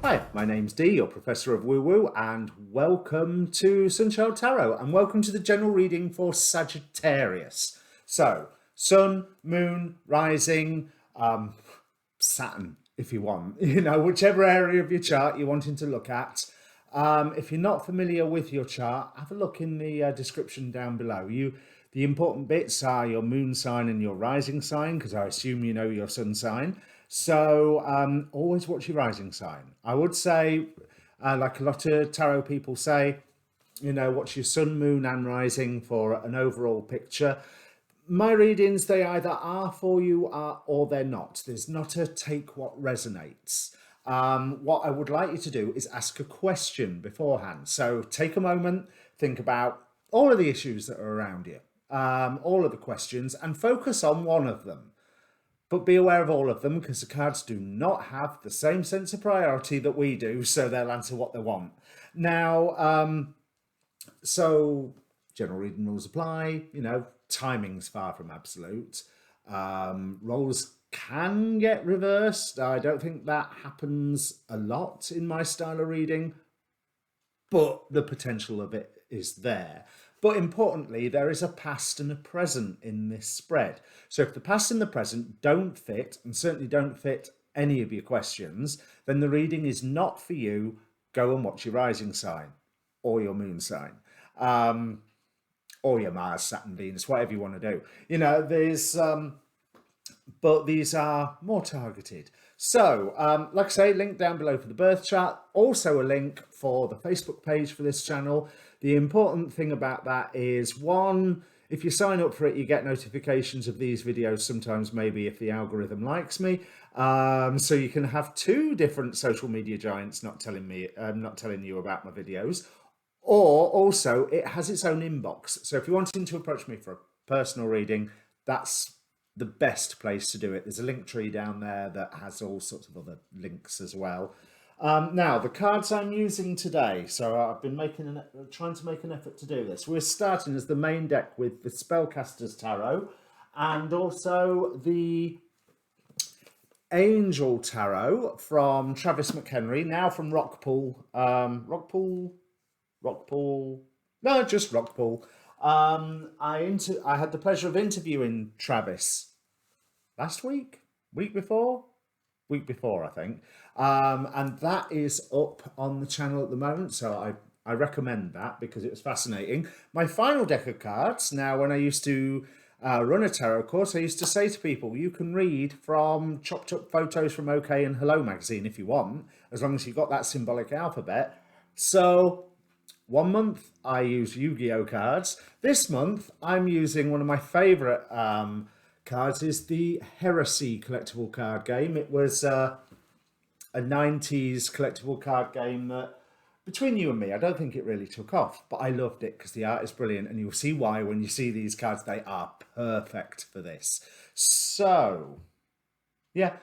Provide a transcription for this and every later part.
Hi, my name's Dee, your Professor of Woo Woo, and welcome to Sunchild Tarot, and welcome to the general reading for Sagittarius. So, Sun, Moon, Rising, Saturn, if you want, whichever area of your chart you're wanting to look at. If you're not familiar with your chart, have a look in the description down below. The important bits are your moon sign and your rising sign, because I assume you know your sun sign. So always watch your rising sign. I would say, like a lot of tarot people say, watch your sun, moon and rising for an overall picture. My readings, they either are for you or they're not. There's not a take what resonates. What I would like you to do is ask a question beforehand. So take a moment, think about all of the issues that are around you, all of the questions, and focus on one of them. But be aware of all of them, because the cards do not have the same sense of priority that we do, so they'll answer what they want. Now, so general reading rules apply, timing's far from absolute. Roles can get reversed. I don't think that happens a lot in my style of reading, but the potential of it is there. But importantly, there is a past and a present in this spread. So if the past and the present don't fit, and certainly don't fit any of your questions, then the reading is not for you. Go and watch your rising sign or your moon sign, or your Mars, Saturn, Venus, whatever you want to do. But these are more targeted. So, like I say, link down below for the birth chart. Also a link for the Facebook page for this channel. The important thing about that is, one, if you sign up for it, you get notifications of these videos sometimes, maybe if the algorithm likes me. So you can have two different social media giants not telling you about my videos. Or also, it has its own inbox. So if you're wanting to approach me for a personal reading, that's the best place to do it. There's a link tree down there that has all sorts of other links as well. Now, the cards I'm using today, so I've been trying to make an effort to do this. We're starting as the main deck with the Spellcaster's Tarot and also the Angel Tarot from Travis McHenry, now from Rockpool. No, just Rockpool. I had the pleasure of interviewing Travis last week before, I think. And that is up on the channel at the moment, so I recommend that because it was fascinating. My final deck of cards, now when I used to run a tarot course, I used to say to people, you can read from chopped up photos from OK and Hello magazine if you want, as long as you've got that symbolic alphabet. So 1 month I use Yu-Gi-Oh cards. This month I'm using one of my favourite cards, is the Heresy collectible card game. It was a 90s collectible card game that, between you and me, I don't think it really took off, but I loved it because the art is brilliant, and you'll see why when you see these cards. They are perfect for this. So, yeah,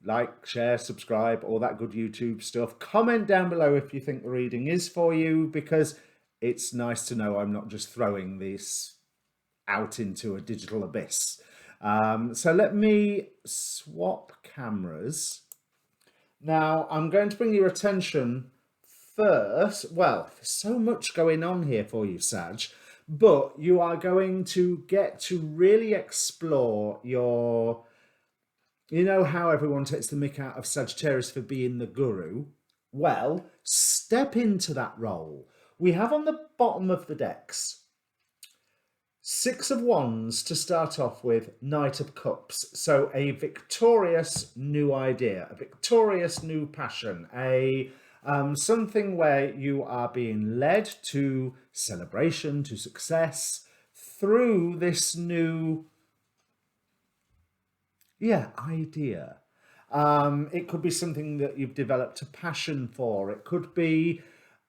like, share, subscribe, all that good YouTube stuff. Comment down below if you think the reading is for you, because it's nice to know I'm not just throwing this out into a digital abyss. So let me swap cameras. Now, I'm going to bring your attention first. Well, there's so much going on here for you, Sag, but you are going to get to really explore your... You know how everyone takes the mick out of Sagittarius for being the guru? Well, step into that role. We have on the bottom of the decks 6 of Wands to start off with, Knight of Cups. So a victorious new idea, a victorious new passion, something where you are being led to celebration, to success through this new idea. It could be something that you've developed a passion for. It could be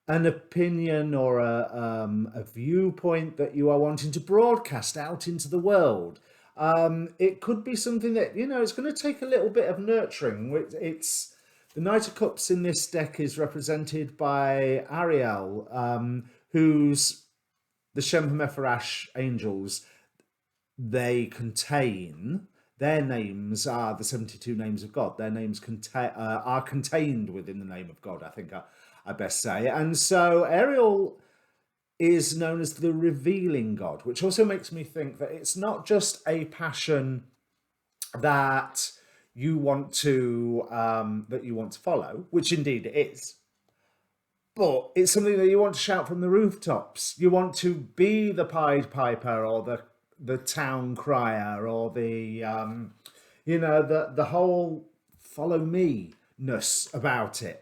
an opinion or a viewpoint that you are wanting to broadcast out into the world. It could be something that, it's going to take a little bit of nurturing. It's the Knight of Cups in this deck is represented by Ariel, who's the Shem Hamefarash angels. They contain their names are the 72 names of God. Their names are contained within the name of God, I think I best say. And so Ariel is known as the revealing God, which also makes me think that it's not just a passion that you want to follow, which indeed it is, but it's something that you want to shout from the rooftops. You want to be the Pied Piper or the town crier or the whole follow me ness about it.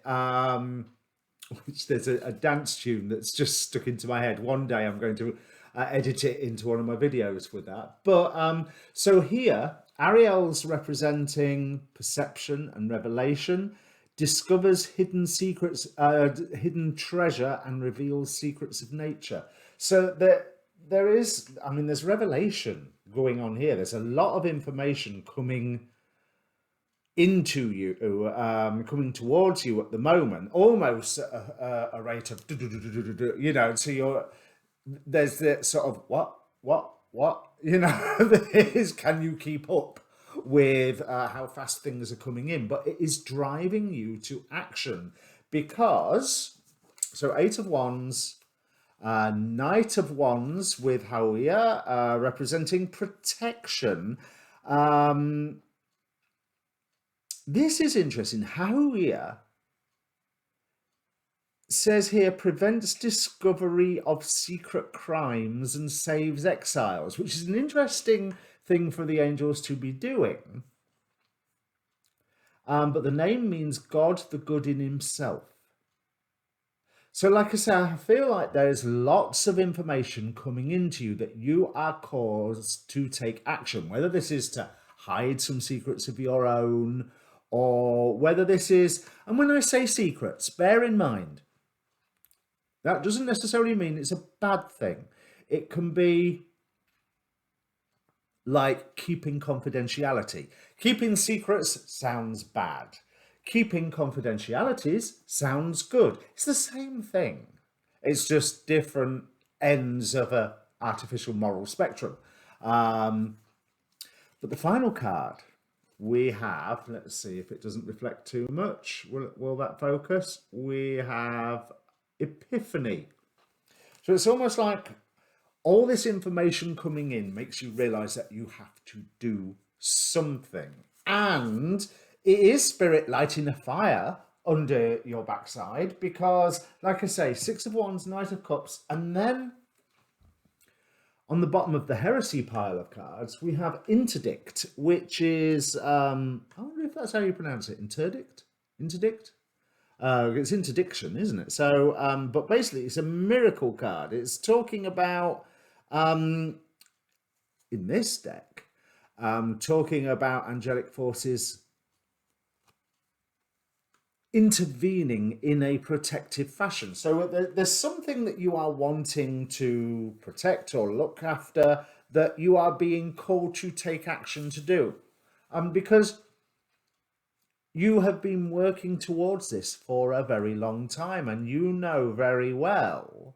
Which there's a dance tune that's just stuck into my head. One day I'm going to edit it into one of my videos with that. But so here, Ariel's representing perception and revelation, discovers hidden secrets, hidden treasure, and reveals secrets of nature. So there is, I mean, there's revelation going on here. There's a lot of information coming into you, coming towards you at the moment, almost at a rate of, so there's the sort of what, is, can you keep up with how fast things are coming in? But it is driving you to action because, so Eight of Wands, Knight of Wands with Hauya, representing protection. This is interesting. Hauya says here, prevents discovery of secret crimes and saves exiles, which is an interesting thing for the angels to be doing. But the name means God, the good in himself. So like I say, I feel like there's lots of information coming into you that you are caused to take action, whether this is to hide some secrets of your own, or whether this is, and when I say secrets, bear in mind, that doesn't necessarily mean it's a bad thing. It can be like keeping confidentiality. Keeping secrets sounds bad. Keeping confidentialities sounds good. It's the same thing. It's just different ends of an artificial moral spectrum. But the final card we have, let's see if it doesn't reflect too much. Will that focus? We have Epiphany. So it's almost like all this information coming in makes you realize that you have to do something. And it is spirit lighting a fire under your backside because, like I say, Six of Wands, Knight of Cups, and then on the bottom of the heresy pile of cards, we have Interdict, which is, I wonder if that's how you pronounce it, Interdict? Interdict? It's interdiction, isn't it? So, but basically it's a miracle card. It's talking about, in this deck, talking about angelic forces intervening in a protective fashion. So there's something that you are wanting to protect or look after that you are being called to take action to do. Because you have been working towards this for a very long time, and you know very well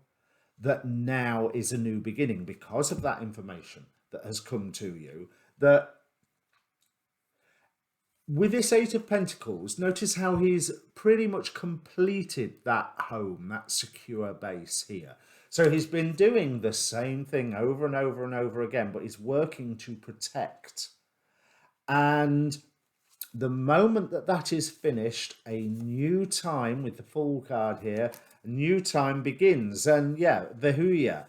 that now is a new beginning because of that information that has come to you. That with this Eight of Pentacles, notice how he's pretty much completed that home, that secure base here. So he's been doing the same thing over and over and over again, but he's working to protect. And the moment that that is finished, a new time, with the Fool card here, a new time begins. And yeah, Vihuya,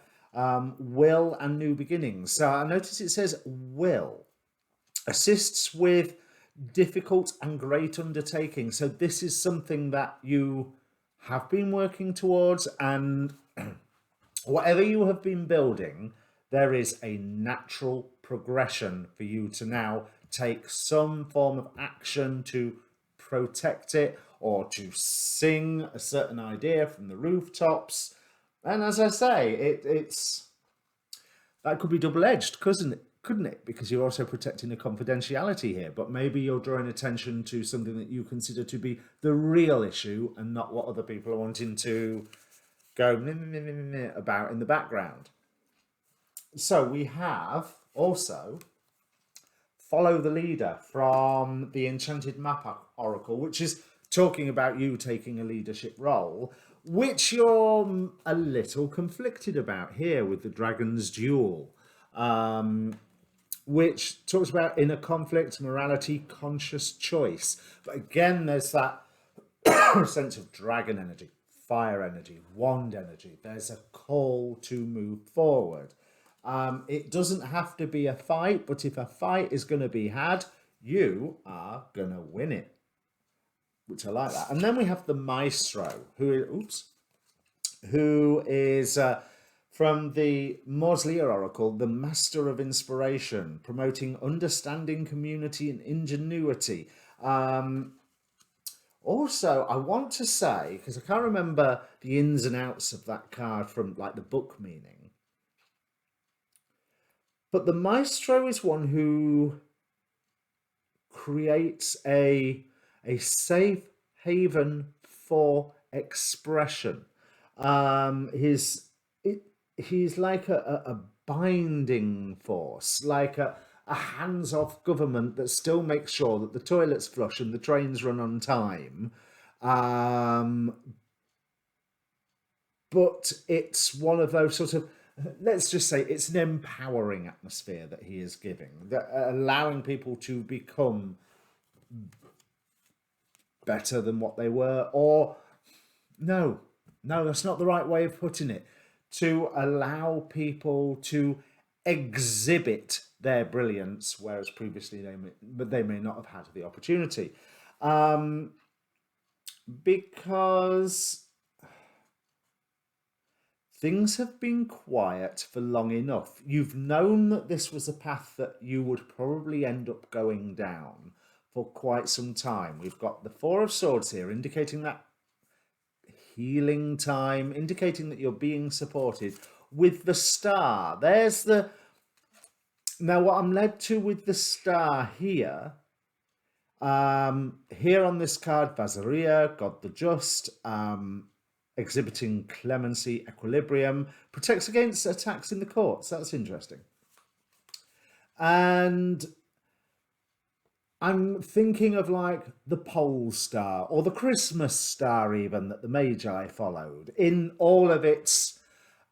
will and new beginnings. So I notice it says will, assists with difficult and great undertaking. So this is something that you have been working towards, and whatever you have been building, there is a natural progression for you to now take some form of action to protect it, or to sing a certain idea from the rooftops. And as I say, it's that could be double-edged, couldn't it? Because you're also protecting the confidentiality here, but maybe you're drawing attention to something that you consider to be the real issue and not what other people are wanting to go about in the background. So we have also follow the leader from the Enchanted Map Oracle, which is talking about you taking a leadership role, which you're a little conflicted about here with the Dragon's Duel, which talks about inner conflict, morality, conscious choice. But again, there's that sense of dragon energy, fire energy, wand energy. There's a call to move forward. It doesn't have to be a fight, but if a fight is going to be had, you are going to win it, which I like that. And then we have the Maestro, who is from the Mausolea Oracle, the Master of Inspiration, promoting understanding, community, and ingenuity. Also, I want to say, because I can't remember the ins and outs of that card from like the book meaning, but the Maestro is one who creates a safe haven for expression. He's like a binding force, like a hands-off government that still makes sure that the toilets flush and the trains run on time. But it's one of those sort of, let's just say it's an empowering atmosphere that he is giving, that allowing people to become better than what they were, or no, that's not the right way of putting it. To allow people to exhibit their brilliance, whereas previously they may not have had the opportunity. Because things have been quiet for long enough. You've known that this was a path that you would probably end up going down for quite some time. We've got the Four of Swords here, indicating that healing time, indicating that you're being supported. With the Star, there's the... Now, what I'm led to with the Star here, here on this card, Vazaria, God the Just, exhibiting clemency, equilibrium, protects against attacks in the courts. That's interesting. And I'm thinking of like the pole star or the Christmas star even that the Magi followed in all of its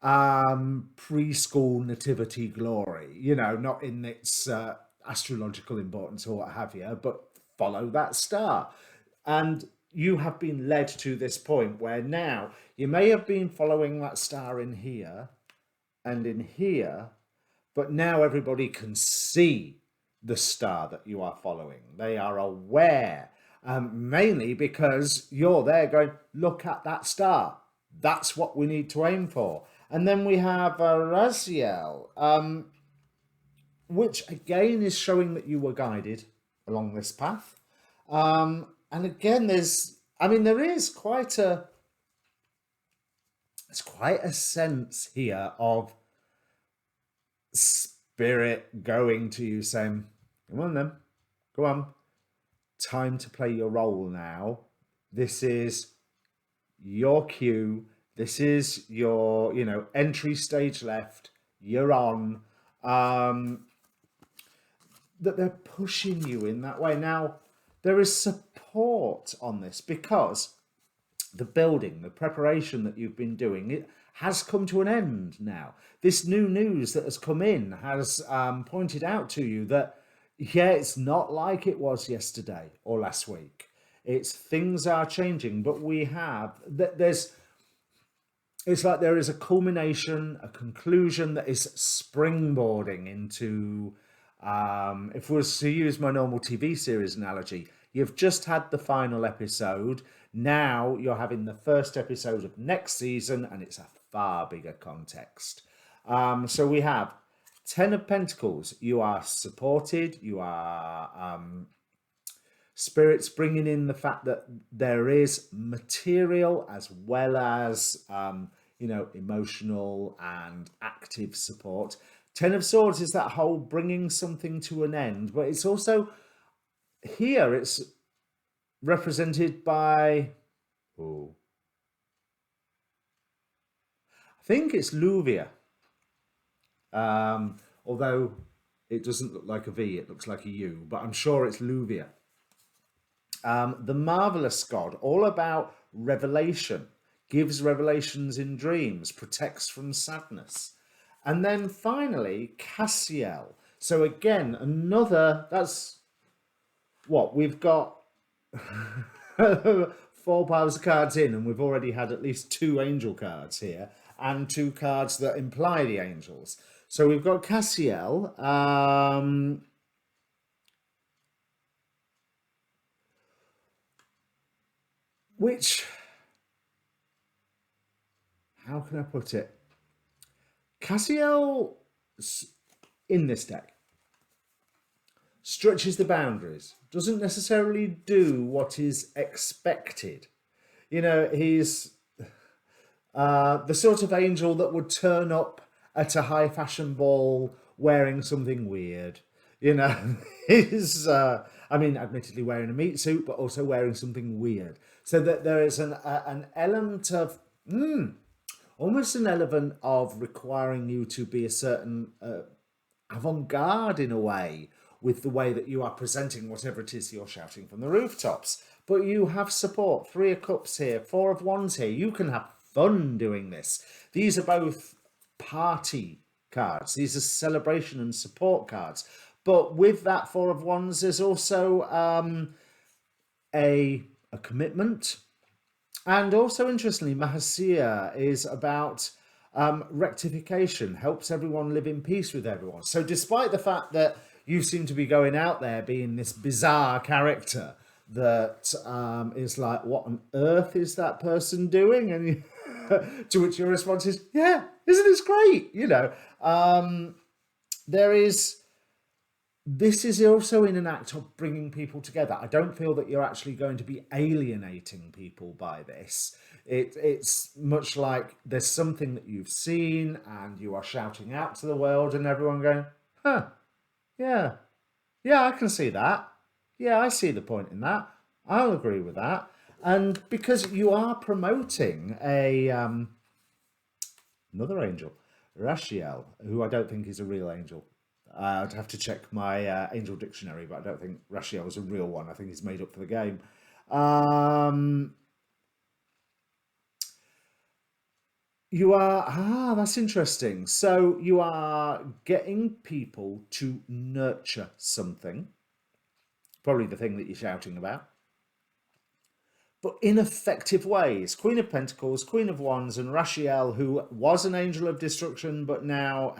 preschool nativity glory, you know, not in its astrological importance or what have you, but follow that star. And you have been led to this point where now you may have been following that star in here and in here, but now everybody can see the star that you are following. They are aware, mainly because you're there going, look at that star. That's what we need to aim for. And then we have Raziel, which again is showing that you were guided along this path. And again, there is quite a sense here of spirit going to you saying, come on then, go on, time to play your role now. This is your cue. This is your, entry stage left. You're on. That they're pushing you in that way. Now, there is support on this because the building, the preparation that you've been doing, it has come to an end now. This new news that has come in has pointed out to you that, yeah, it's not like it was yesterday or last week. Things are changing, but it's like there is a culmination, a conclusion that is springboarding into, if we was to use my normal TV series analogy, you've just had the final episode. Now you're having the first episode of next season, and it's a far bigger context. So we have 10 of Pentacles. You are supported. You are spirits bringing in the fact that there is material as well as emotional and active support. 10 of Swords is that whole bringing something to an end, but it's also here it's represented by, I think it's Luvia, although It doesn't look like a V, it looks like a U, but I'm sure it's Luvia. The marvelous god, all about revelation, gives revelations in dreams, protects from sadness. And then finally, Cassiel. So again, another, that's what we've got. Four piles of cards in, and we've already had at least two angel cards here and two cards that imply the angels. So we've got Cassiel, which, how can I put it? Cassiel in this deck stretches the boundaries, doesn't necessarily do what is expected. You know, he's the sort of angel that would turn up at a high fashion ball wearing something weird. You know, he's, I mean, admittedly wearing a meat suit, but also wearing something weird. So that there is an element of, almost an element of requiring you to be a certain avant-garde in a way with the way that you are presenting whatever it is you're shouting from the rooftops. But you have support. 3 of Cups here, 4 of Wands here. You can have fun doing this. These are both party cards. These are celebration and support cards. But with that 4 of Wands, there's also a commitment. And also, interestingly, Mahasya is about rectification, helps everyone live in peace with everyone. So despite the fact that you seem to be going out there being this bizarre character that is like, what on earth is that person doing? And you, to which your response is, yeah, isn't this great? You know, this is also in an act of bringing people together. I don't feel that you're actually going to be alienating people by this. It's much like there's something that you've seen and you are shouting out to the world and everyone going, huh, yeah, yeah, I can see that. Yeah, I see the point in that. I'll agree with that. And because you are promoting another angel, Rachiel, who I don't think is a real angel. I'd have to check my angel dictionary, but I don't think Rachiel is a real one. I think he's made up for the game. You are, that's interesting. So you are getting people to nurture something, probably the thing that you're shouting about, but in effective ways. Queen of Pentacles, Queen of Wands, and Rachiel, who was an angel of destruction, but now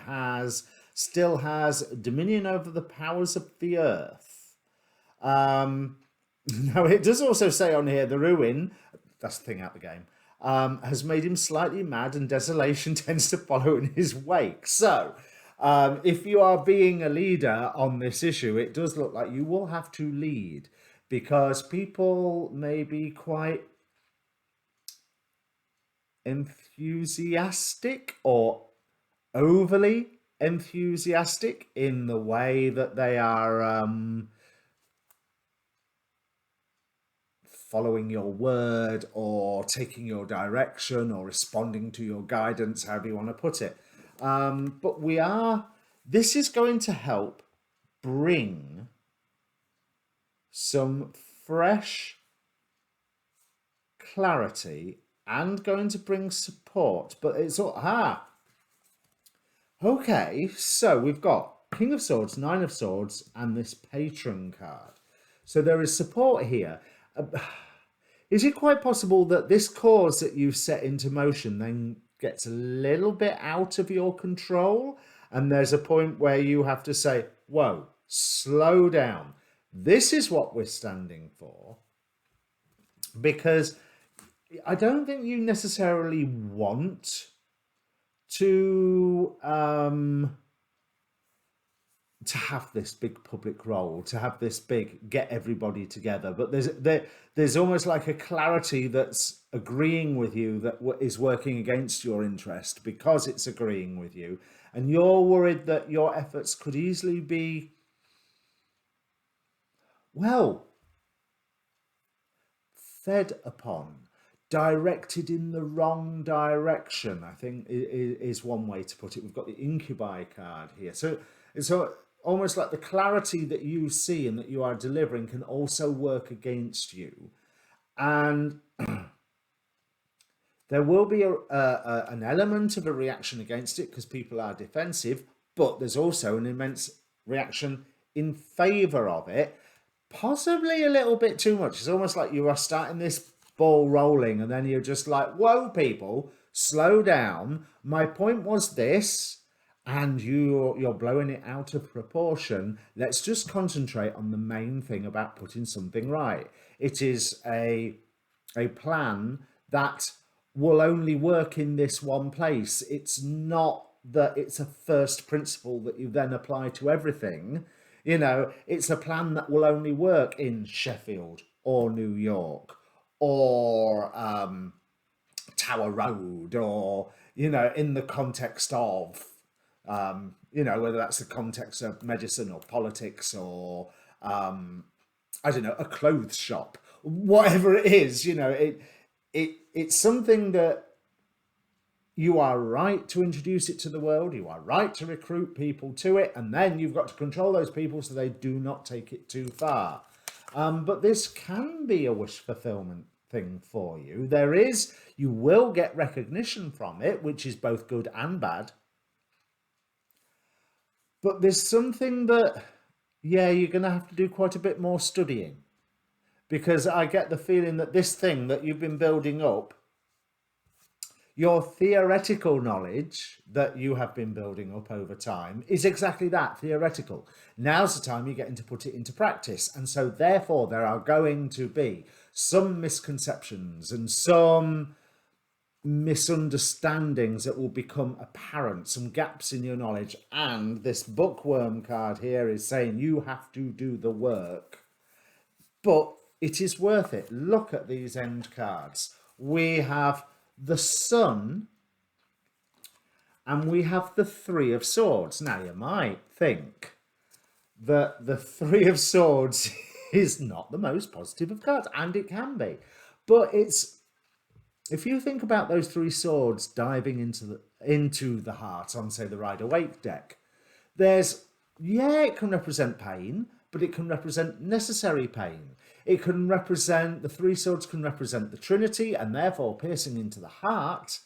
still has dominion over the powers of the earth. Now, it does also say on here, the ruin, that's the thing out the game, has made him slightly mad, and desolation tends to follow in his wake. So, if you are being a leader on this issue, it does look like you will have to lead, because people may be quite enthusiastic or overly enthusiastic in the way that they are following your word or taking your direction or responding to your guidance, however you want to put it. But this is going to help bring some fresh clarity and going to bring support. But it's all, okay, so we've got King of Swords, 9 of Swords, and this Patron card. So there is support here. Is it quite possible that this cause that you've set into motion then gets a little bit out of your control? And there's a point where you have to say, whoa, slow down. This is what we're standing for. Because I don't think you necessarily want to have this big public role, to have this big get everybody together, but there's almost like a clarity that's agreeing with you that is working against your interest because it's agreeing with you, and you're worried that your efforts could easily be, well, fed upon, directed in the wrong direction, I think is one way to put it. We've got the incubi card here. So almost like the clarity that you see and that you are delivering can also work against you. And there will be an element of a reaction against it because people are defensive, but there's also an immense reaction in favor of it, possibly a little bit too much. It's almost like you are starting this ball rolling and then you're just like, whoa, people, slow down. My point was this, and you're blowing it out of proportion. Let's just concentrate on the main thing about putting something right. It is a plan that will only work in this one place. It's not that it's a first principle that you then apply to everything. You know, it's a plan that will only work in Sheffield or New York or Tower Road, or, you know, in the context of, you know, whether that's the context of medicine or politics or, I don't know, a clothes shop, whatever it is. You know, it's something that you are right to introduce it to the world. You are right to recruit people to it, and then you've got to control those people so they do not take it too far. But this can be a wish fulfillment thing for you. You will get recognition from it, which is both good and bad. But there's something that, yeah, you're going to have to do quite a bit more studying, because I get the feeling that this thing that you've been building up, your theoretical knowledge that you have been building up over time, is exactly that, theoretical. Now's the time you're getting to put it into practice. And so therefore there are going to be some misconceptions and some misunderstandings that will become apparent, some gaps in your knowledge. And this bookworm card here is saying you have to do the work, but it is worth it. Look at these end cards. We have the Sun and we have the Three of Swords. Now you might think that the Three of Swords is not the most positive of cards, and it can be, but if you think about those three swords diving into the heart on, say, the Rider-Waite deck, it can represent pain, but it can represent necessary pain. It can represent, the three swords can represent the Trinity, and therefore piercing into the heart,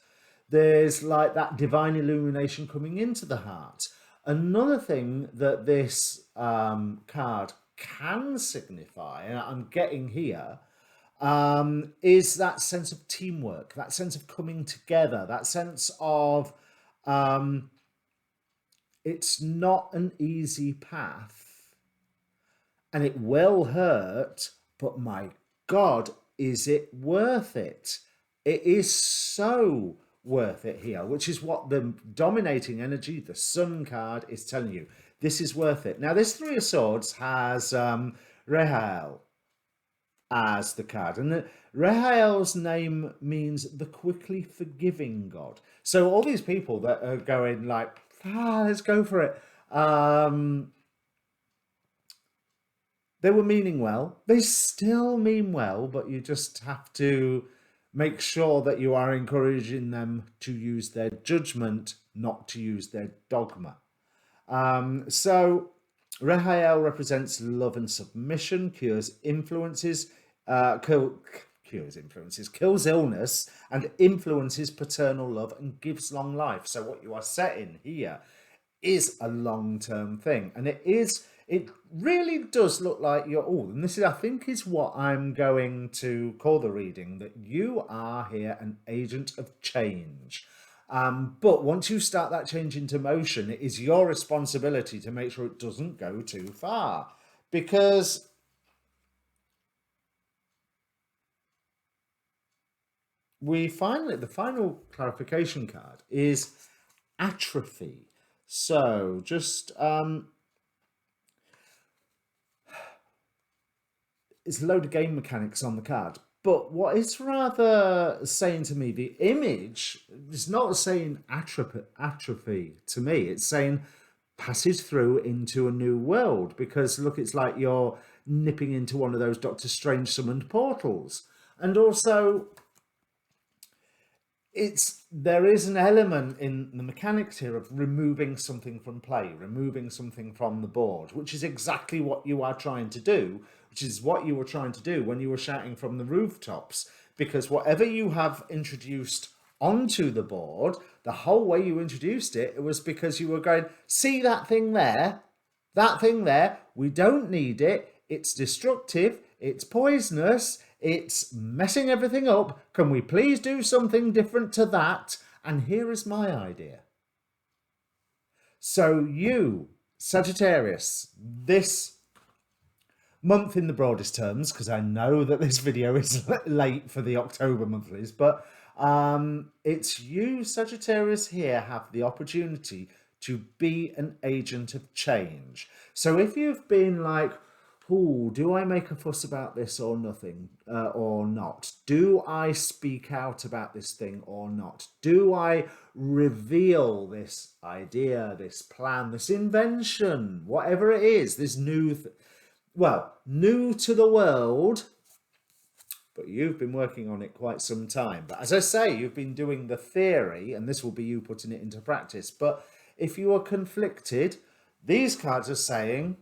there's like that divine illumination coming into the heart. Another thing that this card can signify, and I'm getting here, is that sense of teamwork, that sense of coming together, that sense of it's not an easy path and it will hurt, but my God, is it worth it? It is so worth it here, which is what the dominating energy, the Sun card, is telling you. This is worth it. Now, this Three of Swords has Rehael as the card, and Rehael's name means the quickly forgiving God. So all these people that are going like, let's go for it, they were meaning well. They still mean well, but you just have to make sure that you are encouraging them to use their judgment, not to use their dogma. So Rehael represents love and submission, kills illness, and influences paternal love and gives long life. So what you are setting here is a long-term thing, and it really does look like and this is, I think, is what I'm going to call the reading, that you are here an agent of change. But once you start that change into motion, it is your responsibility to make sure it doesn't go too far, because the final clarification card is atrophy. So just it's a load of game mechanics on the card. But what it's rather saying to me, the image is not saying atrophy to me. It's saying passage through into a new world, because look, it's like you're nipping into one of those Doctor Strange summoned portals. And also, there is an element in the mechanics here of removing something from play, removing something from the board, which is exactly what you are trying to do, which is what you were trying to do when you were shouting from the rooftops. Because whatever you have introduced onto the board, the whole way you introduced it, it was because you were going, see that thing there? That thing there, we don't need it. It's destructive. It's poisonous. It's messing everything up. Can we please do something different to that? And here is my idea. So you, Sagittarius, this month in the broadest terms, because I know that this video is late for the October monthlies, but it's you, Sagittarius, here have the opportunity to be an agent of change. So if you've been like, oh, do I make a fuss about this or nothing, or not? Do I speak out about this thing or not? Do I reveal this idea, this plan, this invention, whatever it is, this new, new to the world, but you've been working on it quite some time. But as I say, you've been doing the theory, and this will be you putting it into practice. But if you are conflicted, these cards are saying,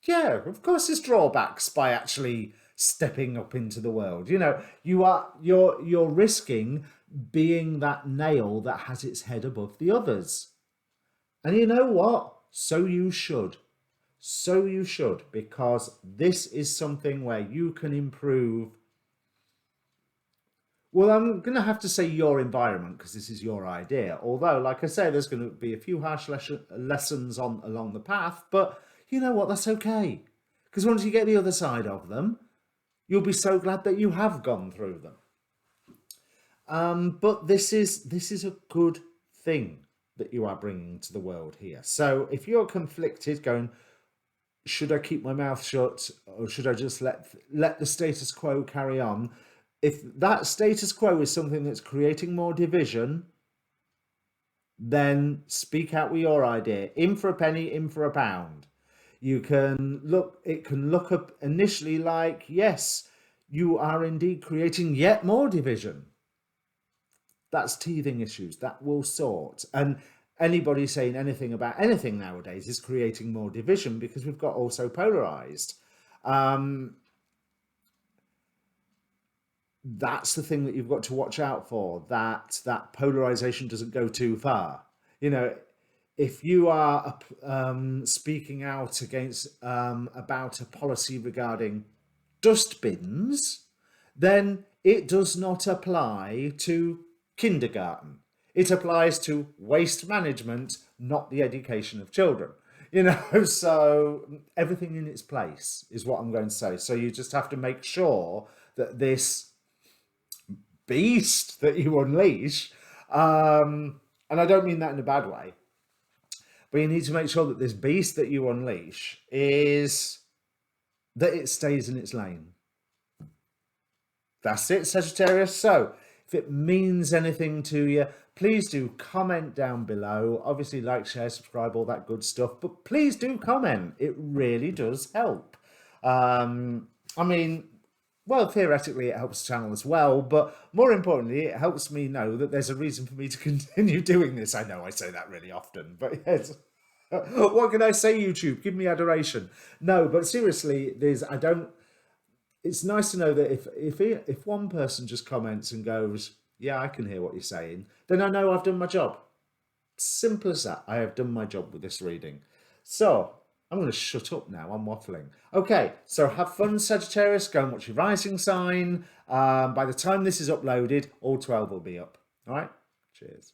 yeah, of course there's drawbacks by actually stepping up into the world. You know, you're risking being that nail that has its head above the others. And you know what? So you should. So you should, because this is something where you can improve. Well, I'm going to have to say your environment, because this is your idea. Although, like I say, there's going to be a few harsh lessons along the path, but you know what? That's okay. Because once you get the other side of them, you'll be so glad that you have gone through them. But this is a good thing that you are bringing to the world here. So if you're conflicted, going, should I keep my mouth shut, or should I just let the status quo carry on? If that status quo is something that's creating more division, then speak out with your idea. In for a penny, in for a pound. You can look, it can look up initially like, yes, you are indeed creating yet more division. That's teething issues that will sort. And anybody saying anything about anything nowadays is creating more division, because we've got also polarized. That's the thing that you've got to watch out for, that polarization doesn't go too far. You know, if you are speaking out against about a policy regarding dustbins, then it does not apply to kindergarten. It applies to waste management, not the education of children. You know, so everything in its place is what I'm going to say. So you just have to make sure that this beast that you unleash, and I don't mean that in a bad way, but you need to make sure that this beast that you unleash is that it stays in its lane. That's it, Sagittarius. So if it means anything to you, please do comment down below. Obviously, like, share, subscribe, all that good stuff. But please do comment. It really does help. I mean, well, theoretically, it helps the channel as well. But more importantly, it helps me know that there's a reason for me to continue doing this. I know I say that really often, but yes. What can I say, YouTube? Give me adoration. No, but seriously, it's nice to know that if one person just comments and goes, yeah, I can hear what you're saying, then I know I've done my job. Simple as that. I have done my job with this reading. So I'm going to shut up now. I'm waffling. Okay, so have fun, Sagittarius. Go and watch your rising sign. By the time this is uploaded, all 12 will be up. All right? Cheers.